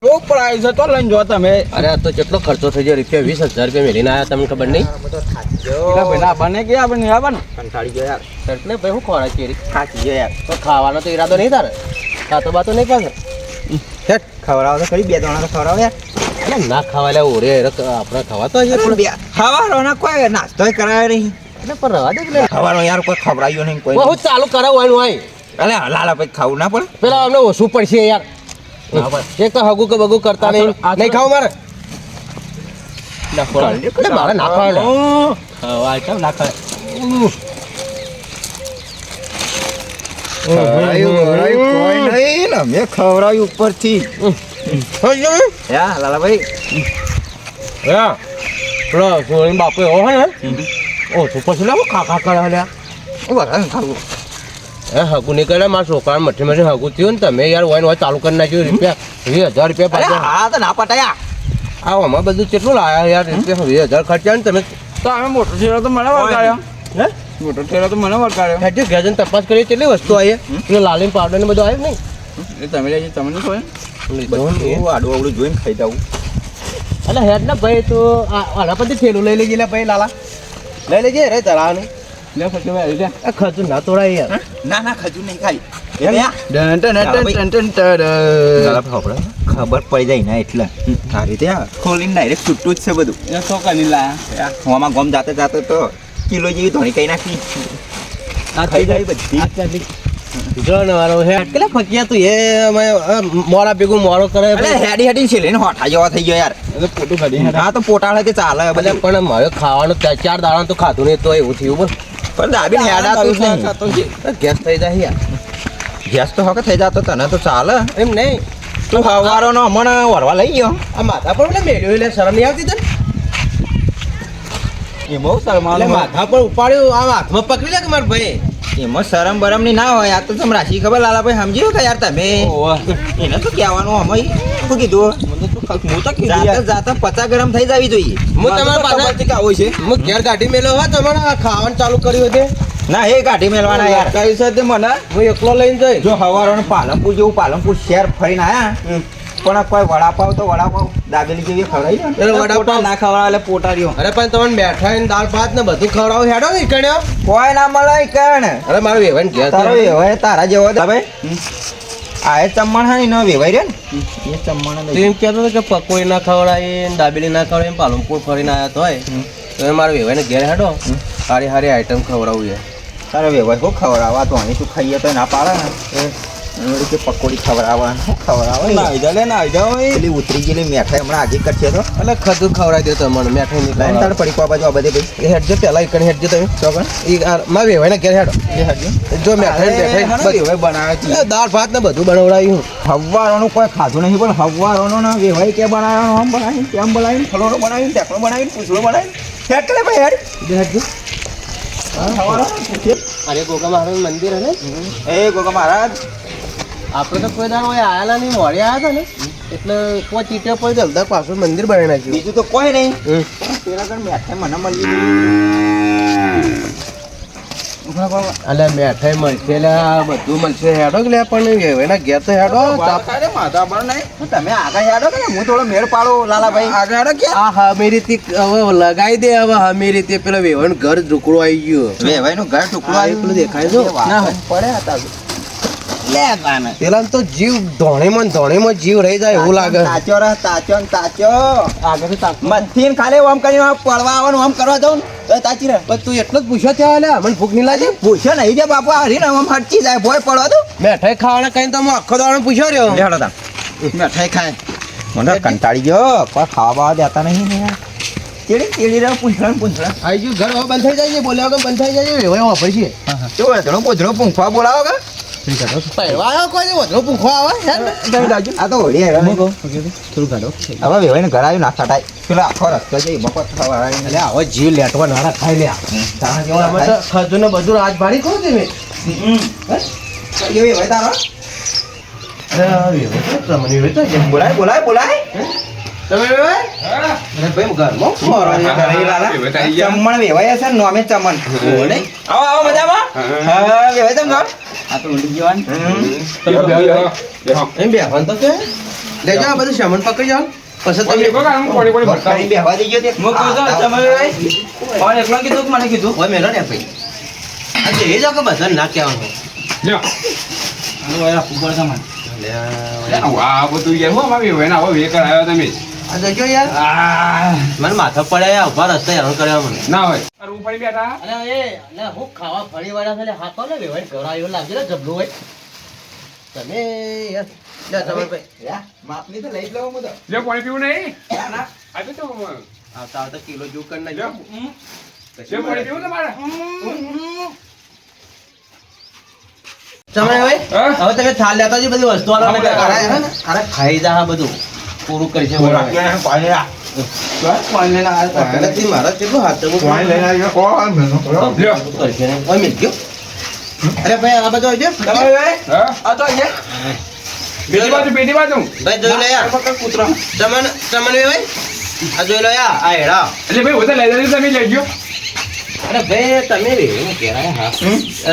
Price હતો લઈને જો તમે. અરે આ તો કેટલો ખર્ચો થઈ ગયો રૂપિયા 20,000 રૂપિયા મેળીને આવ્યા તમને ખબર નહીં? ભાઈ બને કે આપણે નહીં આવવાનું કંટાળી ગયો યાર. એટલે ભાઈ હું ખોરાક કેરી થાકી ગયો યાર. તો ખાવાનો તો ઈરાદો નહીં તારે? ખાતો બાતો નહીં પાછો? હેટ ખવડાવો તો ખરી, બે ત્રણ તો ખવડાવો યાર. એટલે ના ખાવા લે ઓરે આપણે ખવાતો હશે પણ બે ખવાનો કોઈ નાસ્તો કરાવે નહીં. એટલે પણ રવા દે કે ખવાનો યાર કોઈ ખવડાવ્યો નહીં કોઈ. બહુ ચાલુ કરાવવાનું હોય. અલે લાલા ભાઈ ખાવું ના પડે. પેલા અમને ઓછું પડશે યાર. એક તો હગું કે બગું કરતા નહીં. નહીં ખાવું મારે મારે ના ખાવાનું કેમ ના ખાય? કોઈ નહીં ને મેં ખવડાવ્યું ઉપરથી. યા લાલાભાઈ પેલો સોની બાપુ એવો હોય ને ઓછું પછી લેવો ખા કરે લ્યા. વધારે ખાવું. એ હગું નહીં કરે મારા છોકરા મઠી મઠી હગું થયું ને તમે યાર હોય ચાલુ કરી નાખ્યું રૂપિયા 20,000 રૂપિયા પાછા. હા તો ના પટાયા. આમાં બધું કેટલું લાયા યાર રૂપિયા 20,000 ખર્ચ્યા ને તમે. તો અમે મોટો થયેલો તો મને વળગાડ્યો. હે મોટો થયેલો તો મને વળગાડ્યો. હેઠી ગેજન તપાસ કરી કેટલી વસ્તુ આવી એટલે લાલીન પાવડર ને બધું આવ્યું નહીં? એ તમે લેજો તમને કોઈ આડું આવડું જોઈને ખાઈ જાવું. એટલે હેડ ને ભાઈ તો આના પરથી થેલું લઈ લેજે ભાઈ લાલા લઈ લેજે રે તરાનું. લે ખર્ચો ભાઈ લે આ ખર્ચું ના તોડાય યાર. ના ના ખજૂર નહીં ખાઈ. ખબર પડી જાય ને એટલે આ રીતે ખોલીને ડાયરેક્ટ છૂટું જ છે બધું. એ તો કની લાયા. હોમાં ગમ જાતે જાતે તો કિલો જેવી ધોણી કઈ નાખી આ ખાઈ જાય બધી. જો ને મારો હેડ કેટલા ફક્યા તું એ મોડા ભેગું મોડો કરે. અરે હેડી હેડી છે લઈને હોઠા જેવા થઈ ગયો યાર. એટલે પોટું કાઢી હા તો પોટાળે તે ચાલે બધા બધે. પણ મારે ખાવાનું 4 દાડા તો ખાધું નહીં તો એવું થયું બોલ. પણ દાબીને હેડાતું જ નહીં. ગેસ થઈ જાય યાર. ગેસ તો હકે થઈ જતો તને તો ચાલે. એમ નહીં તું હવારોનો હમણાં વરવા લઈ ગયો. આ માથા પર એટલે મેળ્યું એટલે શરમ નહીં આવતી તને? એ બહુ શરમાળ એટલે માથા પર ઉપાડ્યું આ હાથમાં પકડી લે કે મારા ભાઈ. એમાં શરમ બરમ ની ના હોય. આ તો તમે રાશી ખબર લાલાભાઈ સમજી કે યાર તમે એને તો કહેવાનું અમે શું કીધું. હું તો કીધું જાતે જાતે 50 ગરમ થઈ જવી જોઈએ. હું તમારા પાસે આવું છે. હું ઘેર કાઢી મેલ્યો હોય તમારે આ ખાવાનું ચાલુ કર્યું હતું. ના એ કાઢી મેલવાના યાર. કઈ સાથે મને હું એકલો લઈને જઈ. જો હવારોનું પાલનપુર જેવું પાલનપુર શહેર ફરીને આયા પણ કોઈ વડાપાવ તો વડાપાવ દાબેલી જેવી ખવડાવી દે. એટલે વડાપાવ ના ખાવા એટલે પોટાડ્યો. અરે પણ તમને બેઠા ને દાળ ભાત ને બધું ખવડાવો હેડો ને કણ્યો. કોઈ ના મળે કણ. અરે મારું વેવાઈને ઘેર તારો વેવાય તારા જેવો ભાઈ. આ એ ચમણ હા ને વેવાય રે ને એ ચમણ તો એમ કહેતો હતો કે પકોડી ના ખવડાવી ને દાબેલી ના ખવડાવી પાલનપુર ફરીને આવ્યા તો હોય તો મારા વેવાઈને ઘેર હેડો સારી સારી આઈટમ ખવડાવું છે. તારો વેવાય શું ખવડાવવા તો અહીં તું ખાઈએ તો ના પાડે ને કે પકોડી ખવડાવવા શું ખવડાવે. નાઈ જા લે નાઈ જાઓ એ. પેલી ઉતરી ગયેલી મેઠાઈ હમણાં આજે કરશે તો એટલે ખધું ખવડાવી દે તમને મેઠાઈ નહીં લાઈન તાર પડી બાજુ આ બધે ભાઈ એ હેડજો પેલા એકણ હેડજો તમે ચોકણ એ મારા વેવાઈને ઘેર હેડો એ હજો જો મેઠાઈ વેવાય બનાવે છે. દાળ ભાત ને બધું બનાવડાવ્યું. હવારોનું કોઈ ખાધું નહીં પણ હવારોનો ને વેવાય કે બનાવ્યો આમ બનાવી તેમ બનાવીને ફલોરો બનાવીને ટેકડો બનાવીને પૂછડો બનાવીને હેડ કે ભાઈ હેડ હેડજો. અરે ગોગા મહારાજ મંદિર હે ને એ ગોગા મહારાજ આપણે તો કોઈ દાડો આયેલા નહીં મોડે આવ્યા હતા ને એટલે કોઈ ચીટે પર જલદા પાછું મંદિર બનાવી નાખ્યું. બીજું તો કોઈ નહીં. હમ. પેલા કણ મેઠાઈ મને મળી અલ્યા મેઠાઈ મળશે એટલે આ બધું મળશે હેડો કે લે પણ એના ઘેર તો હેડો માથા પર નહીં. તમે આગળ હેડો કે હું થોડો મેળ પાડો લાલાભાઈ. આગળ હેડો કે આ હમીરીથી હવે લગાઈ દે હવે હમીરીથી પેલા વેવણ ઘર ઢુકડો આવી ગયો. વેવાઈ નું ઘર ટુકડો આ પેલું દેખાય છે? ના પડે હતા લે ગાને પેલા તો જીવ ધોણીમાં જીવ રહી જાય એવું લાગે. તાચો રે તાચો ને તાચો આગળ મથીન ખાલી આમ કરીને પડવા આવવાનું આમ કરવા જાઉં તો તાચી રે. પણ તું એટલો જ પૂછ્યો ત્યાં અલ્યા મને ભૂખ નહીં લાગી. પૂછો નહીં જે બાપુ હરી ને આમ હટકી જાય ભોય પડવા દો. મેઠાઈ ખાવાના કઈ તો હું આખો દાડો પૂછ્યો રહ્યો. લેડો તા મેઠાઈ ખાય મને કંટાળી ગયો કોઈ ખાવા બાવા દેતા નહીં ને યાર. તેડી રે પૂંછડા આવી ગયું ઘર હવે બંધ થઈ જાય છે બોલ્યા વગર બંધ થઈ જાય છે વેવાય વાપર છે. તો વધણો પોધણો પૂંખવા બોલાવો કે પહેરવા આવ્યો કોઈ વધુ પૂંખવા આવે આ તો હોળી આવ્યા થોડું ગાડો. હવે વેવાઈને ઘર આવ્યું ના થટાય પેલો આખો રસ્તો જઈ મફત ખાવા એટલે હવે જીવ લેટવા નારા ખાઈ લે. તારા જેવા ખજૂર ને બધું રાજ ભાડી કહું તમે. વેવાય તારો બોલાય તમે વેવાય? અરે ભાઈ ઘરમાં ખોરો ચમણ વેવાય હશે ને નોમે ચમન આવો મજામાં હા વેવાય તમ આ તો ઊંડી જવાન એમ બે તો કે લેજો આ બધું સામાન પકડી જાઓ પછી ઓય, તમે એકો કામ કોણી કોણી ભરતા બકાઈ બેહવા દેજો તે હું કહું છું તમે ભાઈ કોણ એકલો કીધું કે મને કીધું હોય મેલો ને ભાઈ આ તો એ જ કે બધા ના કહેવાનું લ્યો હવે રાખવું પડશે મને આ બધું યાર હું અમારી વેના હવે વે કરાયો તમે આ જજો યાર આ મને માથા પડ્યા ઉભા રસ્તે હેરાન કર્યા મને ના હોય અરે ઉપર બેઠા અરે એ ને હું ખાવા ફરી વાળા છે હા કોને વેવાય ગરાયો લાગે ને જબલું હોય તમે યાર લે તમે ભાઈ યા, માપની તો લઈ જ લઉં હું તો લ્યો પાણી પીવું નહીં ના, ના. આપી તો આવતા આવતા કિલો જો કરી લ્યો નાખજો લ્યો પાણી પીવું તમારે તમે ભાઈ હા? હવે તમે થાળ લેતા જો બધી વસ્તુ વાળા ને અરે ખાઈ જા બધું પૂરું કરશે રાખ્યા પાણી રાખ. કોણ લઈને આવ્યા મારા કેટલું હાથ પાણી લઈને આવ્યો કોણ મેનો પડ્યો? લ્યો કરશે ને ઓય મિલ ગયો અરે ભાઈ આ બધું આવજો તમે ભાઈ હા આ તો છે પેટી બાજુ ભાઈ જોઈ લો યાર પકડ કૂતરો તમને તમને ભાઈ આ જોઈ લો યાર આ હેડા એટલે ભાઈ હું તો લઈ જજો તમે લઈ ગયો અરે ભાઈ તમે એવું કહેવાય હા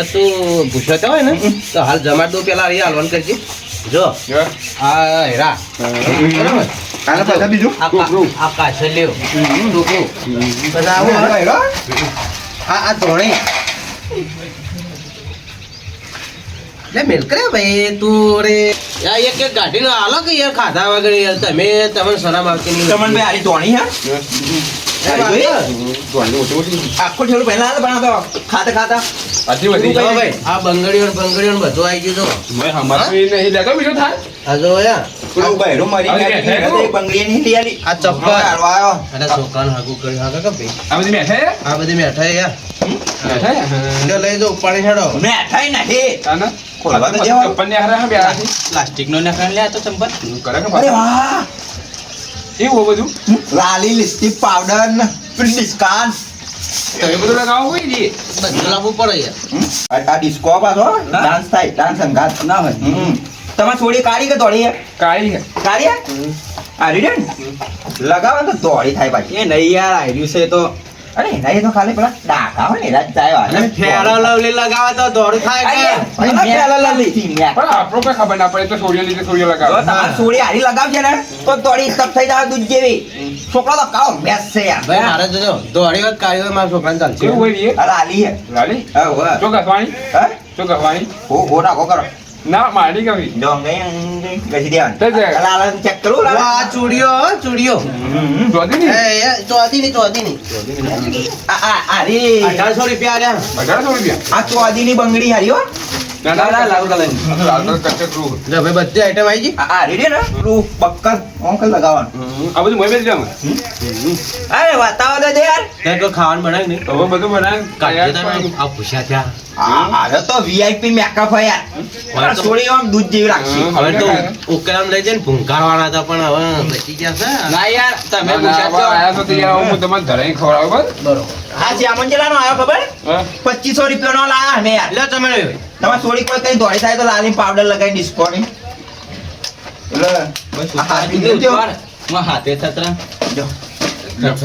તું પૂછતો હોય ને તો હાલ જમાડ દો પેલા અહીંયા હાલવાનું કરજે જો લ્યો આ હેરા બરાબર આને પાછા બીજું આ કાછલ્યો ટોકરું પછી આવું આવો, હવે. આવો. આ ધોણી લે મેલ કરે ભાઈ તું રે યાર એક એક ગાડીનો હાલો કે યાર ખાધા વગર યાર તમે તમને શરમ આવતી નહીં ચમનભાઈ આરી ધોણી હા આખું ઠેલું પહેલા હાલ પણ આ તો ખાતા ખાતા આટલી બધી જો ભાઈ આ બંગડીઓ બધું આવી ગયું મેં હમારી નહીં લેતો બીજો થાય આ જો યાર પેલું બૈરું મરી હવે ગયા બેઠા છે, બંગડીએ નહીં લઈ આલી. આ ચપ્પલ હાલવા આવ્યો. અરે છોકરાને હાગું કર્યું હાગા કે ભાઈ આ બધી મેઠે આ બધી મેઠાઈ યાર મેઠે લે લઈ જાઓ પાણી હેડો મેઠાઈ નહીં. તાને ખોલવા તો દેવાનું. ચપ્પલ ને હારા બે આથી પ્લાસ્ટિક નો નાખણ લે આ તો ચંપલ કરે કે અરે પાછા વાહ એવું બધું લાલી લિપસ્ટિક પાવડર ને પેલું ડિસ્કાન્ટ. તમે બધું લગાવો હોય ને બધું લાવવું પડે યાર આ ડિસ્કો પાછો ડાન્સ થાય ડાન્સ સંગાત ના હોય તમારે થોડી કાઢી કે દોડી કાળી છે કાઢી આ રીડન લગાવો તો દોડી થાય પાછી. એ નહીં યાર આઈડિયું છે તો અરે એના એ તો ખાલી પેલા ડાકા હોય ને એના જ થાય અને ફેરો લવલી લગાવે તો દોડ ખાય કે પણ આપણો કઈ ખબર ના પડે તો સોડિયો લીધે સોડિયો લગાવો સોડી હારી લગાવશે ને તો દોડી તપ થઈ જાય દૂધ જેવી. છોકરો તો કાળો મેસ છે યાર. ભાઈ મારે જોજો દોડી વાત કાઢી હોય મારા છોકરાને ચાલશે કેવું હોય રે અરે આલી હે લાલી હા વાહ શું કહેવાની હા શું કહેવાની હો નાખો કરો ના મારી કવી જો ગઈ ગઈ દેવાનું તે જે. લાલા ચેક કરું વાહ લાલા ચૂડિયો ચૂડિયો જોતી ને એ ચોથી ની ચોથી ની આ હારી 1800 રૂપિયા આલ્યા 1800 રૂપિયા આ ચોદીની બંગડી હારી હો ના ના ના લાલ કલર લાલ કલર કચ્ચે ક્રૂ જો ભાઈ બધી આઈટમ આવી ગઈ આ હારી રે ને પેલું બક્કર ઓંકલ લગાવવાનું આ બધું મોય બેસી જાવ અરે વાતાવરણ દે યાર તે તો ખાવાનું બનાવી નહીં હવે બધું બનાય કાઢી તમે આ પૂછ્યા થયા આરે તો વીઆઈપી મેકઅપ હે યાર હવે તો- સોડી આમ દૂધ જેવી રાખશે હવે તો ઉકેલામ લઈ જઈને ભૂંકારવાના હતા પણ હવે બચી ગયા છે ના યાર તમે આયા તો યાર હું તમને ધરાઈ ખવડાવું બસ બરોબર આ જામન ચલાનો આવ્યો ખબર હા 2500 રૂપિયાનો લાયા ને યાર લે તમે તમારે સોડી કોઈ કઈ દોડી થાય તો લાલી પાવડર લગાવી ડિસ્કો ની એટલે આ હારી લીધો હું હાથે છત્રા જો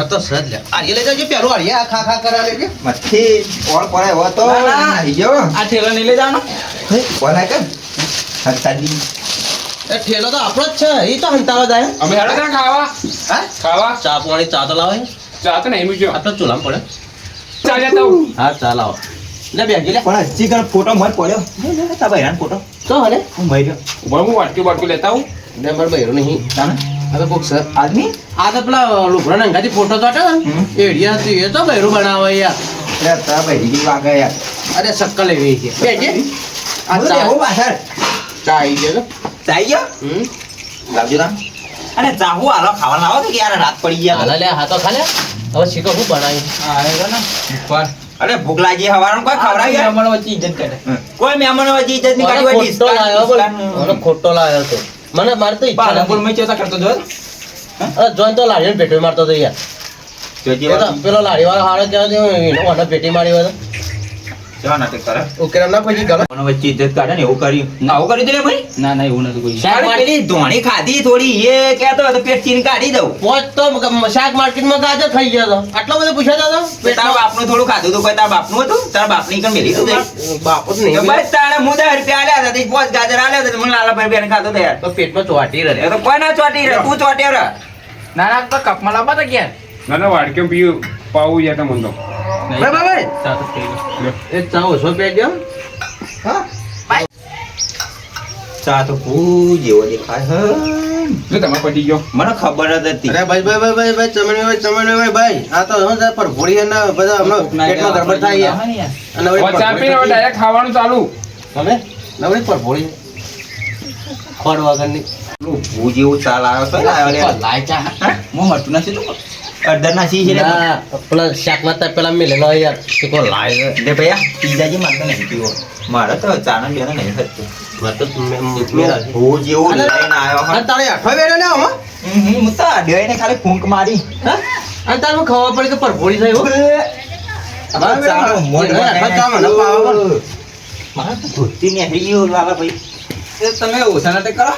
તો સજ લે આ લઈ જજો પેલો આ ખા ખા કરા લેજે મથી ઓળ પડે હો તો ના, ના. આવી ગયો આ ઠેલો નહીં લઈ જવાનો બોલાય કે હતાડી એ ઠેલો તો આપણો જ છે એ તો હંતાવા જાય અમે હેડો ત્યાં ખાવા હા ખાવા ચા પાણી ચા તો લાવે ચા તો નહીં મૂક્યો આ તો ચૂલામ પડે ચા લેતા આવું હા ચા લાવો લે બેગી લે પણ હજી કણ ફોટો મત પડ્યો તા બૈરાન ફોટો તો હલે હું મર્યો ઉભા હું વાટકી બાટકી લેતા આવું ને માર બૈરો નહીં તાને હવે કોક સર આદમી આ તો પેલા લુગડા નંગાથી ફોટો તો હતો ને હમ. એડિયા હતી એ તો બૈરો બનાવે યાર રે તા બૈરી વાગે યાર અરે શક્કલ એવી છે બેજે આ આ ચા ચા હો પાછળ ચા આવી ગયો ચાઈ ગયો હમ લાવજો તા અને ચાહુ આલો ખાવાનું આવો કે યાર રાત પડી ગયા હાલા લે હા તો ખાલે હવે શીખો હું બનાવી આવેગા ને ઉપર અરે ભૂખ લાગી હવાનું કોઈ ખવડાવી યાર અમારો વચ્ચે ઇજ્જત કરે કોઈ મહેમાનો વચ્ચે ઇજ્જત ની કાઢી હોય ખોટો લાયો બોલ મને ખોટો લાયો તો મને મારે તો ઈચ્છા પાલનપુર નથી માં ચેતા કરતો જો અરે જોઈન તો લાડીને પેટે મારતો તો યાર જોજે એ તો પેલો લાડી વાળો હારો કહેવાય મને પેટી મારી હોય તો કેવા નાટક કરે ઓકે રામ ના પછી ગલો મને વચ્ચે ઇજ્જત કાઢે ને એવું કર્યું આવું કરી દે ભાઈ ના ના એવું નથી કોઈ શાક પેલી ધોણી ખાધી થોડી એ કહેતો હતો પેટ ચીન કાઢી દઉં પોચ તો શાક માર્કેટમાં ગાજર થઈ ગયો હતો આટલો બધો પૂછ્યા હતા તારા બાપનું થોડું ખાધું હતું કોઈ તારા બાપનું હતું તારા બાપની કણ મેલી હતું બાપુ જ નહીં બસ તારે હું 10 રૂપિયા આલ્યા હતા તે 5 ગાજર આલ્યા હતા મને લાલાભાઈ બેન ખાતો હતા યાર તો પેટમાં ચોટી રહે એ તો કોઈ ના ચોટી રહે તું ચોટ્યો રે ના ના તો કપમાં લાવવા તો ક્યાં ના ના વાડકે પીવું પાવું જતા મને તો ભાઈ સાત જ થઈ ગયો. એક ચા ઓછો પી ગયો હા ચા તો પૂ જેવો દેખાય હે જો તમારે પટી ગયો મને ખબર જ હતી અરે ભાઈ ચમણી ભાઈ આ તો શું છે પર ભોળી અને બધા હમણાં પેટમાં ગડબડ થાય યાર. અને હવે હવે ચા પીને હવે ડાયરેક્ટ ખાવાનું ચાલુ તમે નવરી પર ભોળી ખોડ વગરની ભૂ જેવું ચાલ આવ્યો છે લાવ્યો લે લાય ચા હું મરતું નથી તું અડધર ના સી છે લે ના પેલા શાકમાં તો પેલા મેલેલો યાર તે કો લાય લે ભૈયા પીઝાજી મારતો નહીં પીવો મારે તો ચાના બેનો નહીં થતું મત ભૂ જેવું લઈને આવ્યો હા તારે આઠવા બેડો ને આમાં હું તો અડ્યોય ખાલી ફૂંક મારી હા અને તારે ખબર પડી કે પર ભોળી થાય હો અમારે ચાનો મોજ મારે તો ધોતી ને હરી ગયો લાલા ભાઈ એ તમે ઓછા નાટક કરો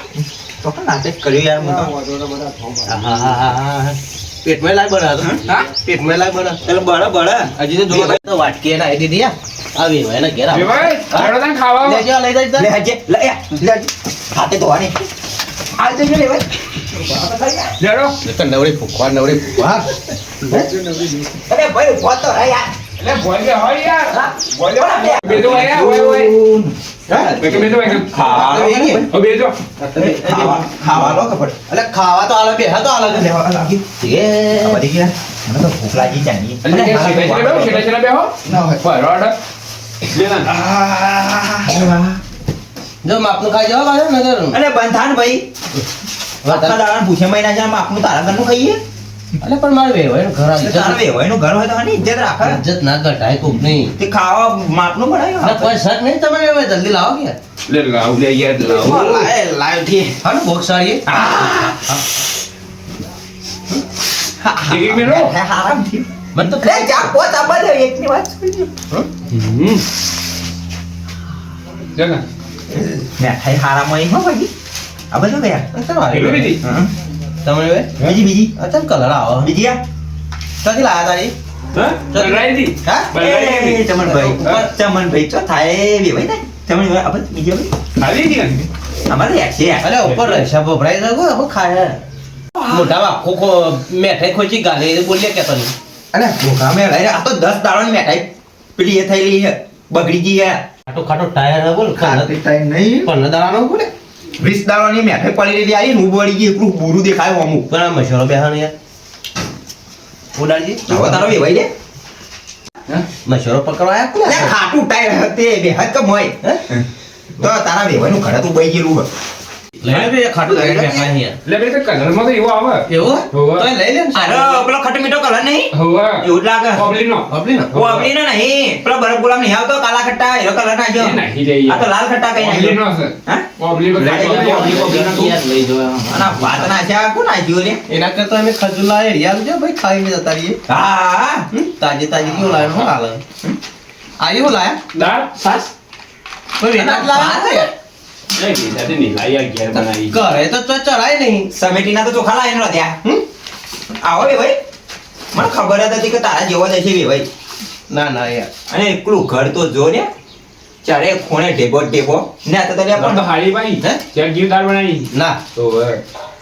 તો પણ નાટક કર્યું યાર હું પેટમાં લાય બના તો હા પેટમાં લાય બના એટલે બળે બળે હજી તો જોવા તો વાટકી લાવી દીધી આવી હોય ને ઘેર એ ભાઈ હેડો તને ખાવા લેજો લઈ જાય લે હજે લે લે હાથે ધોવાની આ જજો લે ભાઈ હેડો તો નવરી ફૂકવા અરે ભાઈ ઉભો તો રહે યાર એટલે બોલ કે હોય યાર બોલ બેજો આયા ઓય ઓય બેકે બેજો બેકે ઓ બેજો ખાવા લો કપડ એટલે ખાવા તો આલે બેહા તો આલે લેવા લાગી એ આ બધી ગયા મને તો ભૂખ લાગી જાની એટલે છેડા બેહો ના હોય બરાબર લે ના જો માપનું ખાઈ જવા બાજુ નગર અરે બંધાન ભાઈ આખા દાડા ભૂસે મહિના છે આપનું તારા ઘરનું ખાઈએ અલે પણ મારે વેવાય ઘર આવી તારા વેવાયનું ઘર હોય તો આની ઇજ્જત રાખે ઇજ્જત ના ઘટાય કોક નહીં તે ખાવા માપનું અલે બનાવ્યું કોઈ શક નહીં તમે વેવાય જલ્દી લાવો કે લે લાવ લે યાર લાવ લાવ થી હા બોક્સ આવીએ એક મિનિટ મત તો લે જા પોત આ બધે એકની વાત કરી લે ના મે ખાઈ હારામાં અહીં હો ભાઈ આ બધું ગયા એટલું બીજી તમે વે બીજી અચમ કલર આવો બીજી આ ક્યાંથી લાયા તારી હા બરાઈ દી હા એ ચમનભાઈ ચમનભાઈ ચો થાય વેવાય ને ચમનભાઈ આ બધું બીજી ખાલી દી અમારે એક છે અલે ઉપર રહેશે ભભરાઈ જાગો હું ખાય મોટા બાપ ખોખો મેઠાઈ ખોચી ગાલે બોલીએ કે તને અરે ભૂખા મે લઈ આ તો 10 દાડોની મેઠાઈ પેલી એ થયેલી છે બગડી ગઈ છે ખાટો ખાટો ટાયર બોલ ખાતી ટાઈમ નહીં પણ દાડાનો બોલે 20 દાડોની મેઠાઈ પડી રહેલી આવી ને ઉબળી ગઈ એકલું બુરું દેખાય અમુક પણ આ મસાલો બેહાનો યાર ઉડાડજી હવે તારો વેવાઈ છે મસાલો પકડવા આયા કોને લે ખાટું ટાયર હતે બે હદ કમ હોય તો તારા વેવાઈનું ઘરે તું બઈ ગયેલું હે લઈ લે ખાટું લઈ લે યાર લે બે કલરમાં તો એવો આવે એવું હોવે. તો લઈ લે અરે પેલો ખટ મીઠો કલર નહીં હવે એવું જ લાગે પબ્લિક નો આપલી ના ઓ આપણી ને નહીં પેલો બરફ ગુલામ નહીં આવતો કાલા ખટ્ટા એનો કલર નાખ્યો એ નાખી દઈએ. આ તો લાલ ખટ્ટા કઈ પબ્લિક નાખ્યો નો છે હા પબ્લિક યાર લઈ જો અને વાત નાખ્યા કોણ નાખ્યું રે એના કરતા અમે ખજૂર લાવે યાર જો ભાઈ ખાઈને જતા રહીએ હા તાજી તાજી કેવું લાવે હું હાલે આયુ લાયા દાળ સાસ કોઈ વેચાત લાવે એ ગીતાથી નીલાઈ આ ઘેર બનાવી કરે તો ચરાય નહીં સમેટીના તો ચોખા લાવીને રાધ્યા આવો બે ભાઈ મને ખબર જ હતી કે તારા જેવો જ હશે બે ભાઈ ના ના યાર અને એકલું ઘર તો જો ને ચારે ખૂણે ઢેબો ઢેબો ને આ તો તને પણ તો હારી ભાઈ હે? ચાર જીવ દાળ બનાવી ના તો હવે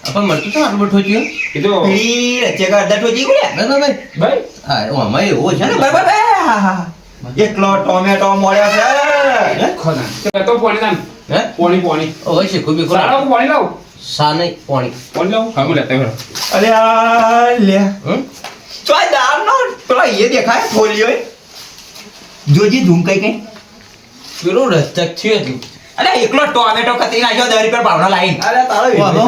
આપણ મળતું તો આટલું બધું થયું એ તો પીળી રચે કે અડધા ટોચી ગુડ્યા ના ના ભાઈ ભાઈ હા આમાં એવું છે અને ને બરાબર બે હા હા એકલો ટોમેટો મળ્યો છે ખોના તો પાણી નામ હે પાણી ઓય છે કોઈ બી સારો પાણી લાવ સા નહીં પાણી પાણી લાવ હા હું લેતા આવ્યો. અરે આ લે હમ ચોય દાળ નો પેલો એ દેખાય ફોલિયો જોજી ધૂમ કઈ કઈ પેલું રચક થયું હતું અરે એકલો ટોમેટો કતરી નાખ્યો 10 રૂપિયા ભાવનો લાઈન અરે તારો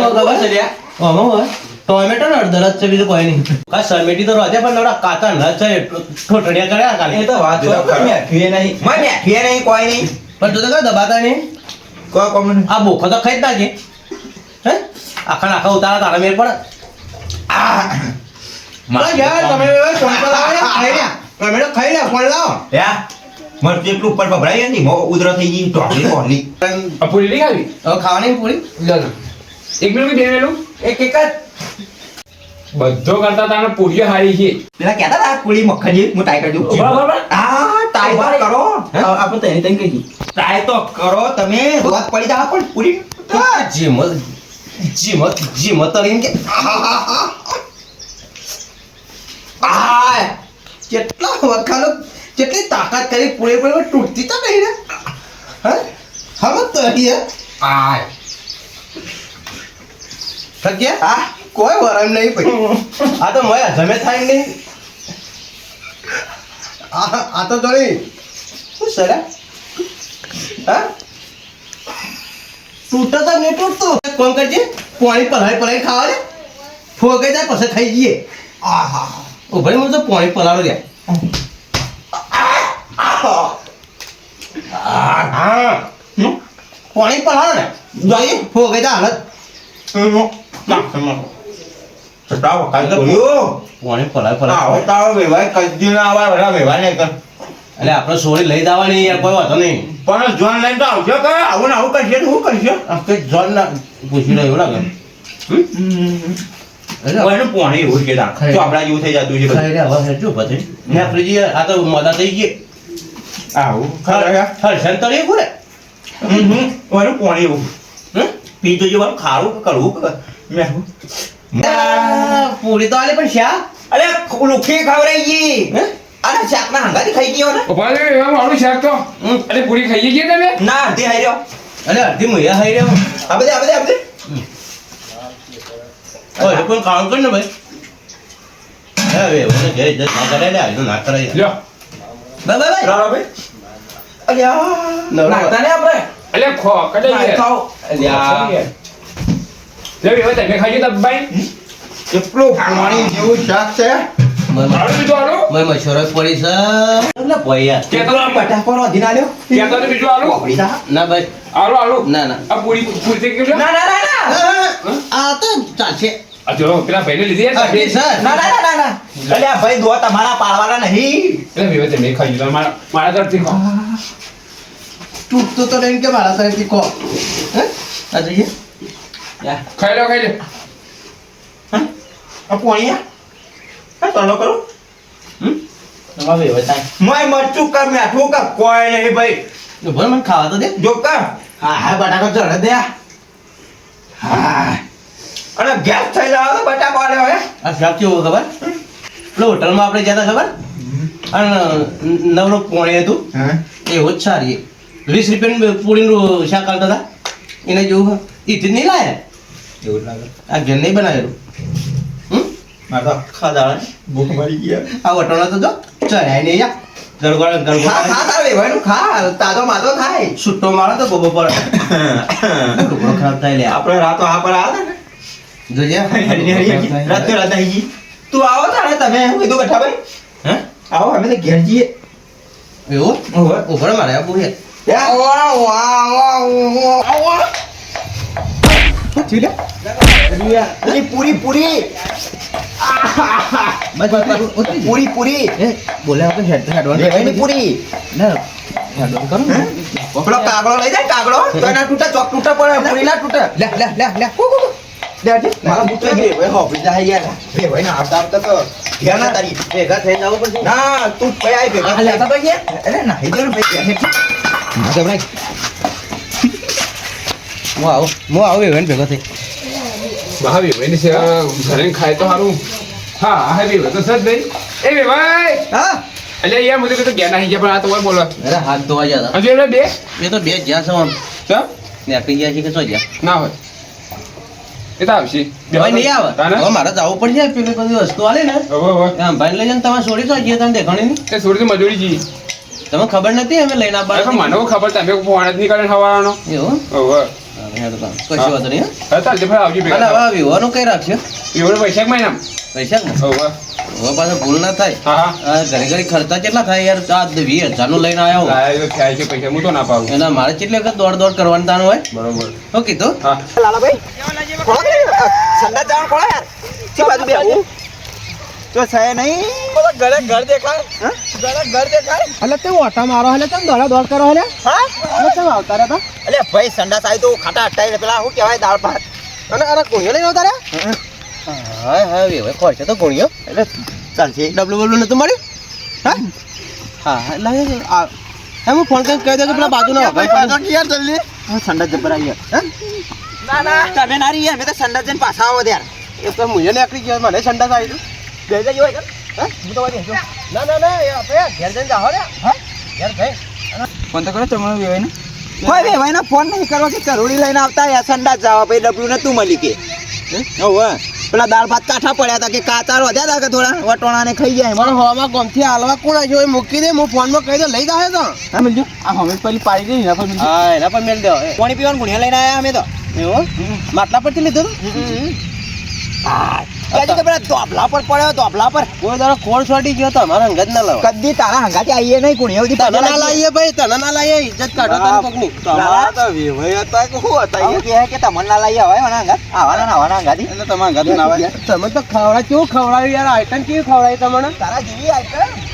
ખબર છે લ્યા આમાં ટોમેટો ને અડધર જ છે બીજું કોઈ નહીં કા સમેટી તો રોજે પણ નવડા કાચા ન છે ઠોઠડિયા કર્યા કાલે એ તો વાત જો મેઠીએ નહીં મેં મેઠીએ નહીં કોઈ નહીં પણ તું તો કઈ દબાતા નહીં કોઈ કોમન આ બોખો તો ખાઈ જ નાખે હે આખા ઉતારા તારા મેર પડે યાર તમે ફોન પર લાવો ખાઈ રહ્યા ટોમેટો ખાઈ રહ્યા ફોન લાવો યા મરચું એટલું ઉપર ભભરાય ને ઉધરો થઈ ગઈ ઢોકળી બોલી આ પૂરી નહીં ખાવી હવે ખાવાની પૂરી લો લો. એક મિનિટ બે મિનિટ એક જ બધો કરતા તારે પૂરીઓ હારી છે પેલા કહેતા હતા પૂરી મક્ખન હું ટ્રાય કરજો બરાબર. હા ટ્રાય તો કરો આપણે તો એની કઈ ટ્રાય તો કરો તમે રોજ પડી જાવ પણ પૂરી જીમ તરીને કે આ કેટલા વખાલો કેટલી તાકાત કરી પૂરેપૂરી તૂટતી તો નહીં ને હા હમ તો આ સત્ય આ કોઈ વરણ નહીં ભાઈ આ તો મય જમે થાય નહીં આ તો જોડી શું સરા હા તૂટો તો નહીં તૂટતો કોણ કરજે પાણી પલાળી ખાવા દે ફોગે જાય પછી ખાઈ જઈએ આહા ઓ ભાઈ મને તો પાણી પલાળો રે પાણી પલાળો ને જોઈએ ફોગે જાય હાલત પાણી પલાળ એટલે આપણે સોરી લઈ જવાની યાર કોઈ વાતો નહીં પણ જોન લઈને તો આવજો કે આવું ને આવું કરશે તો શું કરશે આપણે જોન ના પૂછી લો એવું લાગે એનું પાણી એવું છે ચોપડા જેવું થઈ જતું છે બધું. ખાઈ રહ્યા હવે શું પછી ને આપણે આ તો મોડા થઈ ગઈ આવું ખરા હર્ષણ તો નહીં પૂરે એનું પાણી એવું પીતો જે મારું ખારું કરવું મેઠું પૂરી તો આલી પણ શા અરે લુખી ખવડાઈ ગઈ અરે શાક ના હંગાથી ખાઈ ગયો ને ઉપાડે એમાં મારું શાક તો અરે પૂરી ખાઈ ગઈ તમે ના અડધી હાઈ રહ્યો અરે અડધી મુયા ખાઈ રહ્યો આ બધે ઓય પણ કામ કર ને ભાઈ હવે મને ઘરે જત ના કરે લે આનો ના કરે લ્યો બાય રાણા ભાઈ અલ્યા નાખતા ને આપણે અલે ખો કડે ખાઓ અલ્યા લે હવે તમે ખાઈ ગયો બાઈ એટલું પાણી જેવું શાક છે આલો બીજું આલો મેં મશોરો પડી છે એટલે ભૈયા કે તો બટાકો નો દિના લ્યો કે તો બીજું આલો પડી જા ના ભાઈ આલો આલો ના ના આ પૂરી પૂરી થઈ ગઈ ના ના ના ના આ તો ચાલશે આ જો પેલા ભાઈને લીધી હા, યાર સર ના ના ના ના અલ્યા ભાઈ દો તમારા પાળવાના નહીં એટલે હવે તમે ખાઈ ગયો મારા તરફથી ખો તૂટતો તો નહીં કે મારા તરફથી કહો હે આ જોઈએ ખાઈ લો આ પોણિયા આ તલો કરો તમારે વ્યવસાય મોય મરચું કર મેઠું કર કોઈ નહીં ભાઈ ભર મને ખાવા તો દે જો કર હા હા બટાકો ચડે દે હા અને ગેસ થઈ જાવ તો બટાકો આલે હવે આ શાક કેવું ખબર પેલો હોટલમાં આપણે ગયા હતા ખબર અને નવરો પોણી હતું એવું જ સારી 20 રૂપિયાનું પૂરીનું શાક આવતા હતા એને જેવું ઈથી નહીં લાયા એવું લાગે આ ઘેર નહીં બનાવેલું મારે તો ખાધા ભૂખ મરી ગયા આ હોટલમાં તો જો ચડાય નહીં યા ગરગોળ ખા ગરગોળ ખા તારે વેવાનું ખા તાજો માતો થાય છૂટો મારો તો ગોબો પર ટુકડો ખરાબ થાય લે આપણે રાતો આ પર આવે ને જોજે રાતે રાત આવી ગઈ તું આવો તારે તમે હું કીધું બેઠા ભાઈ હે આવો અમે તો ઘેર જઈએ એવું ઓહો ઉપર મારે આ બુહે પૂરી પૂરી પૂરી પૂરી બોલે આપણે હેડ હેડવાનું વેવાની પૂરી ના હેડવાનું કરો ને પેલો કાગડો લઈ જાય કાગડો તો એના તૂટા ચોક તૂટા પડે પૂરી ના તૂટે લે લે લે લે મારા બુટ બે ભાઈ હોફી જાય યાર બે ભાઈ ના આવતા આવતા તો ઘેર ના તારી ભેગા થઈ જવું પડશે ના તું ભાઈ આય ભેગા આ લેતા તો ગયા અરે ના હેડર ભાઈ ઘેર જબરાઈ હું આવું ઇવેન્ટ ભેગો થઈ ભાવી ભાઈને છે ઘરે ખાય તો સારું હા હા બે તો સજ ભાઈ એ બે ભાઈ હા એટલે યાર મુજે તો ગયા નહીં ગયા પણ આ તો બોલો અરે હાથ ધોવા જતા હજુ એટલે બે એ તો બે જ્યાં છો આમ ચા ને આપી ગયા છે કે શું ગયા ના હોય એ તો આવશે હવે નહીં આવે હવે મારે જવું પડશે પેલી બધી વસ્તુ આલે ને હવે આમ ભાઈ લઈ જઈને તમે છોડી તો ગયા તમે દેખાણી નહીં તે છોડી મજૂરી જી તમે ખબર નથી અમે લઈને અરે પણ આવવાનું મને ખબર તમે ફોન જ નીકળે હવાનો એવું હવે હેડ તો કશું વાંધો નહીં હા ચાલ તે ભાઈ આવજો અને ભેગા હવે વિવાહનું કઈ રાખશે એવડે પૈસા મહિના પૈસા ને હવે હવે પાછો ભૂલ ના થાય હા હા આ ઘરે ઘરે ખર્ચા કેટલા થાય યાર આ 20,000 નું લઈને આવ્યો લાયો થાય છે પૈસા હું તો ના પાડું એના મારે કેટલી વખત દોડ કરવાનું તાનું હોય બરોબર ઓકે તો હા લાલાભાઈ સંડા જવાનું પડે યાર કે બાજુ બે આવું તો છે નહીં ઘરે ઘર દેખાય ઘરે ઘર દેખાય એટલે તે ઓટા મારો એટલે તમે દોડા દોડ કરો એટલે હા એટલે તમે આવતા રહ્યા હતા અલે ભાઈ સંડાસ આવી તો ખાટા હટાઈ પેલા શું કહેવાય દાળ ભાત અને અરે કોણીઓ લઈને આવતા રહ્યા હા હા હવે ખોર છે તો કોણીઓ એટલે ચાલશે ડબલું બબલું નતું મળ્યું હા હા એટલે હું ફોન કરીને કહી દઉં કે પેલા બાજુના ભાઈ યાર જલ્દી સંડાસ જબર આવી ના ના તમે ના રહી અમે તો સંડાસ જઈને પાછા આવો યાર એ તો મુજે નીકળી ગયો મને સંડાસ આવી તું ગઈ જઈ હોય હા હું તો વાળી ના ના ના એ આપણે ઘેર જઈને જાઓ રે હા ઘેર ભાઈ ફોન તો કરો તમારો વેવાય ને ભાઈ બે ભાઈ ફોન નહીં કરવા કે કરોડી લઈને આવતા યાર સંડાસ જવા ભાઈ ડબલું ને તું મળી કે હવે પેલા દાળ ભાત કાઠા પડ્યા હતા કે કાચાર વધ્યા હતા કે થોડા વટોણા ને ખાઈ જાય મને હવામાં ગમથી હાલવા કોણ આવ્યો એ મૂકી દે હું ફોનમાં કહી દે લઈ જાય તો હા મિલજો આ હવે પેલી પાડી દઈ એના પર મિલજો હા એના પર મેલ દો પાણી પીવાનું ગુણિયા લઈને આવ્યા અમે તો એવું માટલા પરથી લીધું કે પેલા ધોપલા પર પડ્યો ધોપલા પર કોઈ તારો ખોળ છોડી ગયો તો અમારા અંગત ના લાવ કદી તારા હંગાથી આવીએ નહીં ગુણિયા સુધી તને ના લાવીએ ભાઈ તને ના લાવીએ ઇજ્જત કાઢો તારી કોકની તમારા તો વેવાઈ હતા કે શું હતા એ કે તમને ના લાવીએ હવે મને હંગાત આવાના હંગાથી એટલે તમારા ઘર ના આવે તમે તો ખવડા કેવું ખવડાવ્યું યાર આઈટમ કેવી ખવડાવી તમને તારા જેવી આઈટમ